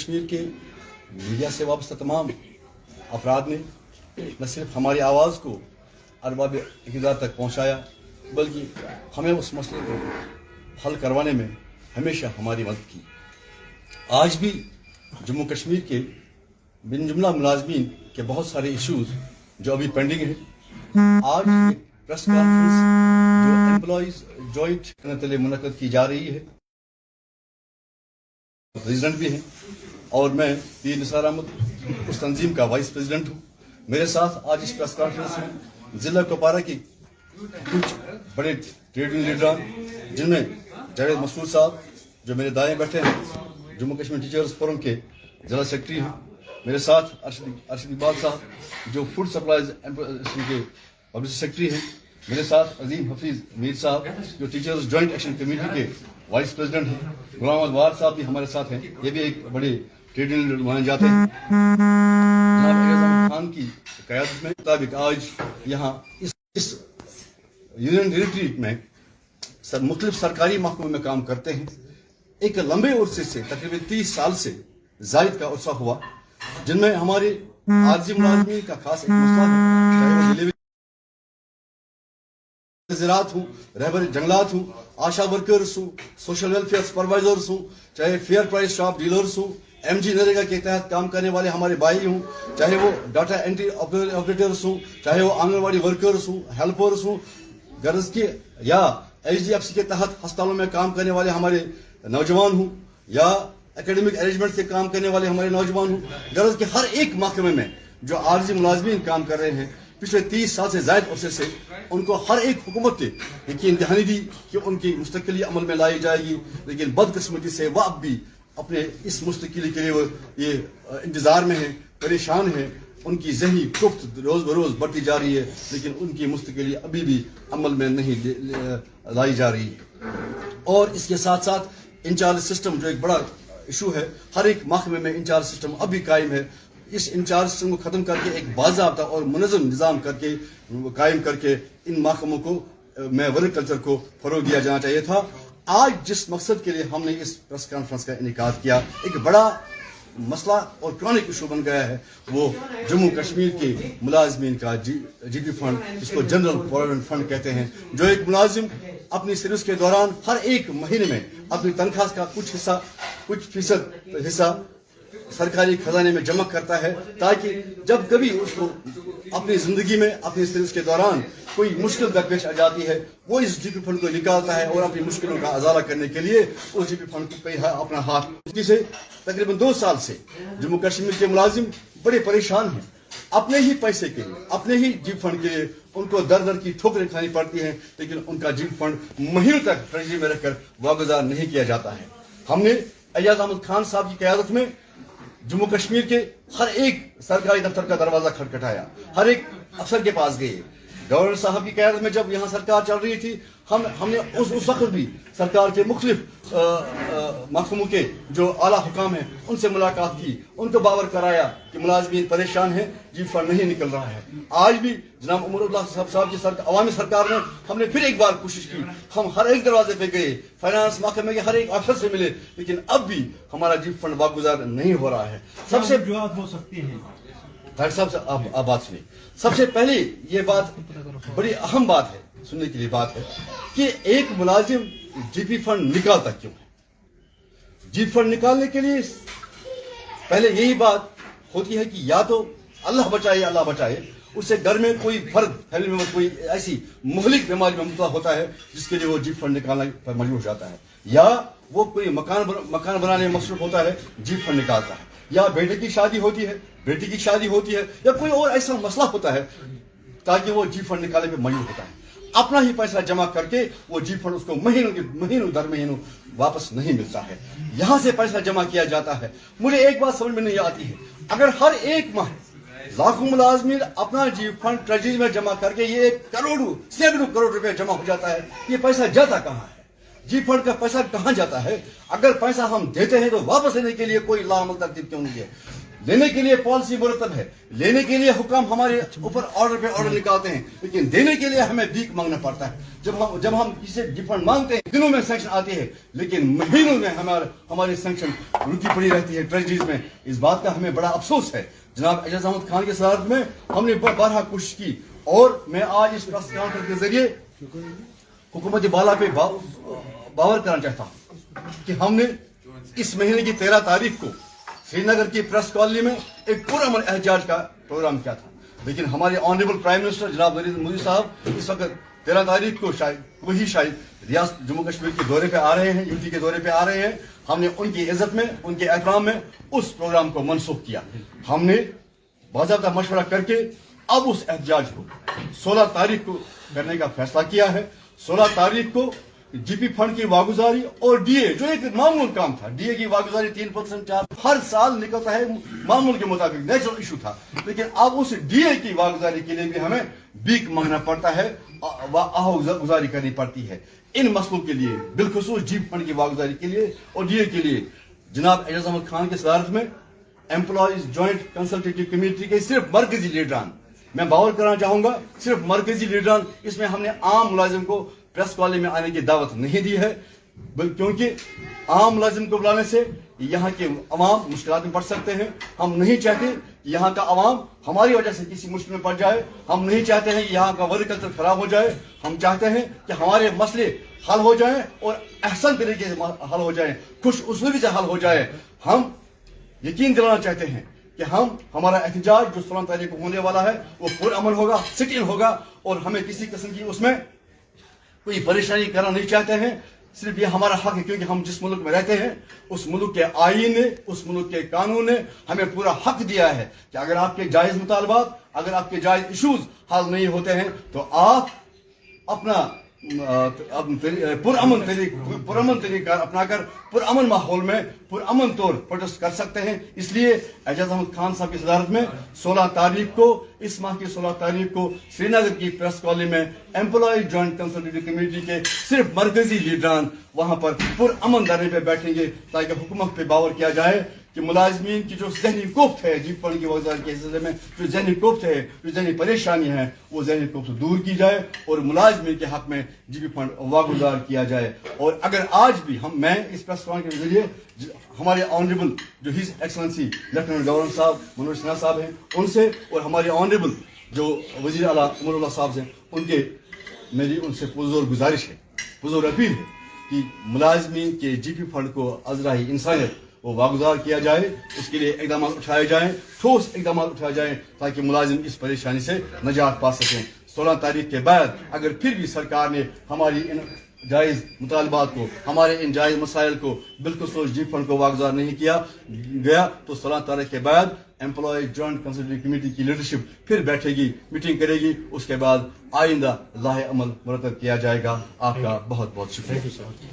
कश्मीर के मीडिया से वाबस्ता तमाम अफराद ने न सिर्फ हमारी आवाज़ को अरबाब इक़्तिदार तक पहुँचाया, बल्कि हमें उस मसले को हल करवाने में हमेशा हमारी मदद की। आज भी जम्मू कश्मीर के बिन जुमला मुलाजमीन के बहुत सारे इश्यूज़ जो अभी पेंडिंग हैं, आज एक प्रेस कॉन्फ्रेंस जो एम्प्लॉइज जॉइंट करने के लिए मुनक़्क़द की जा रही है, प्रेसिडेंट भी हैं और मैं पीर निसार अहमद उस तंजीम का वाइस प्रेसिडेंट हूँ। मेरे साथ आज इस प्रेस कॉन्फ्रेंस में ज़िला कुपवारा की कुछ बड़े ट्रेड यूनियन लीडरान, जिनमें जावेद मसूद साहब जो मेरे दाएं बैठे हैं, जम्मू कश्मीर टीचर्स फोरम के ज़िला सेक्रेटरी हैं, मेरे साथ अरशद इकबाल साहब जो फूड सप्लाईज के पब्लिक सेक्रेटरी हैं, मेरे साथ अजीम हफीज़ मीर साहब जो टीचर्स जॉइंट एक्शन कमेटी के वाइस प्रेसिडेंट हैं, गुलाम अदवार साहब भी हमारे साथ हैं, ये भी एक बड़े ट्रेड यूनियन माने जाते हैं। जनाब एजाज खान की क़यादत में मुताबिक आज यहाँ इस यूनियन टेरिटरी में मुख्तलिफ सरकारी महकमों में काम करते हैं। एक लंबे उर्से से तकरीबन 30 साल से जायद का उर्सा हुआ, जिनमें हमारे आर्जी मुलाजमीन का खास एक मसला है, चाहे वो डिलीवरी ज़राअत हूँ, रहबर जंगलात हूँ, आशा वर्कर्स हूँ, सोशल वेलफेयर सुपरवाइजर्स हूँ, चाहे फेयर प्राइस शॉप डीलर्स हूँ, MG नरेगा के तहत काम करने वाले हमारे भाई हूँ, चाहे वो डाटा एंट्री ऑपरेटर्स हूँ, चाहे वो आंगनवाड़ी वर्कर्स हूँ, हेल्पर्स हूँ, गर्ल्स के या HDFC के तहत अस्पतालों में काम करने वाले हमारे नौजवान हूँ, या एकेडमिक अरेंजमेंट से काम करने वाले हमारे नौजवान हूँ। गर्ल्स के हर एक महकमे में जो आर्जी मुलाजमीन काम कर रहे हैं, पिछले 30 साल से जायद अरसे से उनको हर एक हुकूमत ने यकीन दहानी दी कि उनकी मुस्तकिली अमल में लाई जाएगी, लेकिन बदकिस्मती से वह अब भी अपने इस मुस्तकिली के लिए वो ये इंतज़ार में हैं, परेशान हैं। उनकी ज़हनी कुफ्त रोज़ बरोज़ बढ़ती जा रही है, लेकिन उनकी मुस्तकिली अभी भी अमल में नहीं लाई जा रही है। और इसके साथ साथ इंचार्ज सिस्टम जो एक बड़ा इशू है, हर एक महकमे में इंचार्ज सिस्टम अभी कायम है। इस इंचार्ज सिस्टम को ख़त्म करके एक बाज़ाब्ता और मुनज़्ज़म निज़ाम करके कायम करके इन महकमों को में वर्क कल्चर को फ़रोग़ दिया जाना चाहिए था। आज जिस मकसद के लिए हमने इस प्रेस कॉन्फ्रेंस का इनेकाद किया, एक बड़ा मसला और क्रॉनिक इशू बन गया है, वो जम्मू कश्मीर के मुलाजमीन का GP फंड, जिसको जनरल प्रोविडेंट फंड कहते हैं। जो एक मुलाजिम अपनी सर्विस के दौरान हर एक महीने में अपनी तनख्वाह का कुछ फीसद हिस्सा सरकारी खजाने में जमा करता है, ताकि जब कभी उसको अपनी जिंदगी में अपनी सर्विस के दौरान कोई मुश्किल दरपेश आ जाती है, वो इस GP फंड को निकालता है और अपनी मुश्किलों का अजाला करने के लिए उस GP फंड को अपना हाथ। इससे तकरीबन 2 साल से जम्मू कश्मीर के मुलाजिम बड़े परेशान हैं। अपने ही पैसे के लिए, अपने ही GP फंड के लिए उनको दर दर की ठोकरें खानी पड़ती हैं, लेकिन उनका GP फंड महीनों तक ट्रेजरी में रखकर वागुजार नहीं किया जाता है। हमने एजाज अहमद खान साहब की क़यादत में जम्मू कश्मीर के हर एक सरकारी दफ्तर का दरवाजा खटखटाया, हर एक अफसर के पास गए। गवर्नर साहब की क़यादत में जब यहाँ सरकार चल रही थी, हमने उस वक्त भी सरकार के मुख्तलिफ महकमों के जो आला हुकाम हैं उनसे मुलाकात की, उनको बावर कराया कि मुलाजमीन परेशान हैं, GP फंड नहीं निकल रहा है। आज भी जनाब उमरुल्लाह साहब की अवामी सरकार में हमने फिर एक बार कोशिश की, हम हर एक दरवाजे पे गए, फाइनेंस महकमे के हर एक अफसर से मिले, लेकिन अब भी हमारा GP फंड वागुजार नहीं हो रहा है। सबसे हो सकती है भाई साहब से आप बात सुनिए। सबसे पहले ये बात बड़ी अहम बात है, सुनने के लिए बात है कि एक मुलाजिम GP फंड निकालता क्यों है। GP फंड निकालने के लिए पहले यही बात होती है कि या तो अल्लाह बचाए उससे घर में कोई फर्द फैमिली में कोई ऐसी मुहलिक बीमारी में मुब्तला होता है जिसके लिए वो GP फंड निकालने पर मजबूर हो जाता है, या वो कोई मकान बनाने में मसरूफ होता है, GP फंड निकालता है, या बेटे की शादी होती है, या कोई और ऐसा मसला होता है ताकि वो GP फंड निकालने पे मजबूर होता है। अपना ही पैसा जमा करके वो GP फंड उसको महीनों दर महीनों वापस नहीं मिलता है। यहाँ से पैसा जमा किया जाता है। मुझे एक बात समझ में नहीं आती है, अगर हर एक माह लाखों मुलाजमीन अपना GP फंड ट्रेजरी में जमा करके ये सैकड़ों करोड़ रुपए जमा हो जाता है, ये पैसा जाता कहाँ है? GP फंड का पैसा कहाँ जाता है? अगर पैसा हम देते हैं तो वापस लेने के लिए कोई लामल तरतीब क्यों नहीं है? लेने के लिए पॉलिसी मुरतब है, लेने के लिए हुक्म हमारे ऊपर ऑर्डर पे ऑर्डर निकालते हैं, लेकिन देने के लिए हमें भीख मांगना पड़ता है। जब हम किसी डिफरेंट मांगते हैं दिनों में सैंक्शन आती है, लेकिन महीनों में हमारी सैंक्शन रुकी पड़ी रहती है ट्रेजरीज में। इस बात का हमें बड़ा अफसोस है। जनाब एजाज अहमद खान के सदारत में हमने बारहा कोशिश की, और मैं आज इस प्रेस कॉन्फ्रेंस के जरिए हुकूमत बाला पे बावर करना चाहता हूँ कि हमने इस महीने की 13 तारीख को श्रीनगर की प्रेस कॉलोनी में एक पुरअमन एहतजाज का प्रोग्राम किया था, लेकिन हमारे ऑनरेबल प्राइम मिनिस्टर जनाब नरेंद्र मोदी साहब इस वक्त 13 तारीख को शायद रियासत जम्मू कश्मीर के दौरे पे आ रहे हैं, यूटी के दौरे पे आ रहे हैं। हमने उनकी इज्जत में, उनके एहतराम में उस प्रोग्राम को मनसूख किया। हमने बाज़ाब्ता मशवरा करके अब उस एहतजाज को 16 तारीख को करने का फैसला किया है। 16 तारीख को जीपी फंड की वागुजारी और डीए, जो एक मामूल काम था, डीए की वागुजारी 3% हर साल निकलता है, मामूल के मुताबिक नेचुरल इशू था, लेकिन अब उस डीए की वागुजारी के लिए भी हमें भीख मांगना पड़ता है, गुजारी करनी पड़ती है। इन मसलों के लिए, बिलखुसूस जीपी फंड की वागुजारी के लिए और डीए के लिए, जनाब एजाज अहमद खान के सदारत में एम्प्लॉयज जॉइंट कंसल्टेटिव कमेटी के सिर्फ मरकजी लीडरान, मैं बावर करना चाहूंगा, सिर्फ मरकजी लीडरान, इसमें हमने आम मुलाजिम को प्रेस कॉलोनी में आने की दावत नहीं दी है, क्योंकि आम मुलाजिम को बुलाने से यहाँ के अवाम मुश्किलात में पड़ सकते हैं। हम नहीं चाहते कि यहाँ का अवाम हमारी वजह से किसी मुश्किल में पड़ जाए। हम नहीं चाहते हैं कि यहाँ का वर्ककल्चर खराब हो जाए। हम चाहते हैं कि हमारे मसले हल हो जाएं और अहसन तरीके से हल हो जाएं, खुश उसलूबी से हल हो जाए। हम यकीन दिलाना चाहते हैं कि हमारा एहतजाज जो 16 तारीख को होने वाला है वो पुरअमन होगा, सिटिल होगा, और हमें किसी किस्म की उसमें कोई परेशानी करना नहीं चाहते हैं। सिर्फ ये हमारा हक है, क्योंकि हम जिस मुल्क में रहते हैं उस मुल्क के आईन ने, उस मुल्क के कानून ने हमें पूरा हक दिया है कि अगर आपके जायज मुतालबात, अगर आपके जायज इशूज हल नहीं होते हैं तो आप अपना पुरअमन तरीका अपनाकर पुरअमन माहौल में पुरअमन तौर प्रोटेस्ट कर सकते हैं। इसलिए एजाज अहमद खान साहब की सदारत में 16 तारीख को, इस माह की 16 तारीख को श्रीनगर की प्रेस कॉलोनी में एम्प्लॉय जॉइंट कंसल्टेटिव कमेटी के सिर्फ मरकजी लीडरान वहां पर पुरअमन धरने पे बैठेंगे, ताकि हुकूमत पे बावर किया जाए कि मुलाजमीन की जो जहनी कोफ्त है, जीप फंड की वजारत के सिलसिले में जो जहनी कोफ्त है, जो जहनी परेशानी है, वो जहनी कोफ्त दूर की जाए और मुलाजमीन के हक में जीपी फंड वागुजार किया जाए। और अगर आज भी मैं इस प्रेस कॉन्फ्रेंस के जरिए हमारे ऑनरेबल जो हिज एक्सलेंसी लेफ्टिनेंट गवर्नर साहब मनोज सिन्हा साहब हैं उनसे, और हमारे ऑनरेबल जो वजीर आला उमरुल्लाह साहब हैं उनके, मेरी उनसे पुरजोर गुजारिश है, पुरजोर अपील है कि मुलाजमीन के जीपी फंड को अज़राही इंसानियत वो वागुजार किया जाए, उसके लिए इकदाम उठाए जाएं, ठोस इकदाम उठाए जाएं, ताकि मुलाजिम इस परेशानी से नजात पा सकें। 16 तारीख के बाद अगर फिर भी सरकार ने हमारी इन जायज़ मुतालबात को, हमारे इन जायज़ मसाइल को, बिल्कुल सोच जी फंड को वागुजार नहीं किया गया, तो 16 तारीख के बाद एम्प्लॉय जॉइंट कंसल्टेटिव कमेटी की लीडरशिप फिर बैठेगी, मीटिंग करेगी, उसके बाद आइंदा लाहे अमल मुरतब किया जाएगा। आपका बहुत बहुत शुक्रिया।